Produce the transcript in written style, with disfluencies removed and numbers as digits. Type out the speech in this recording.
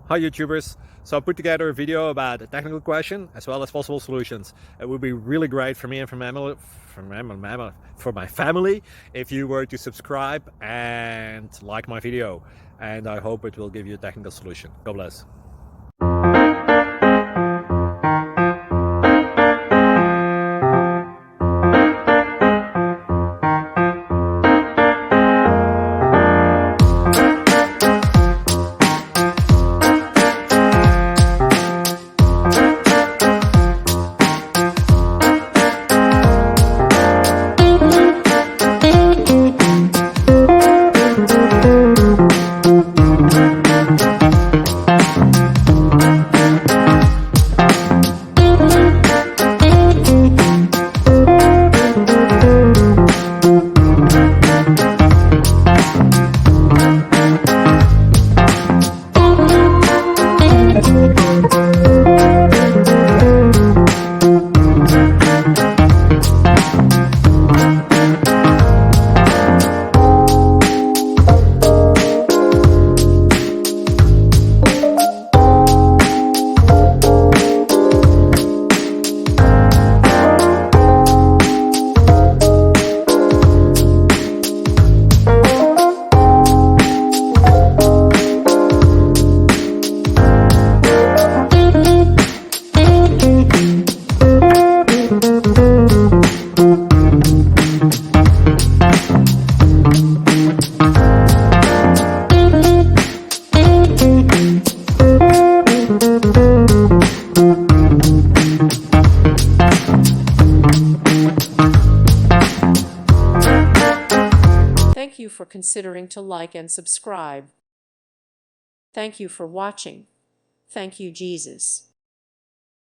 Hi YouTubers! So I put together a video about a technical question as well as possible solutions. It would be really great for me and for my family if you were to subscribe and like my video, and I hope it will give you a technical solution. God bless. Thank you for considering to like and subscribe. Thank you for watching. Thank you, Jesus.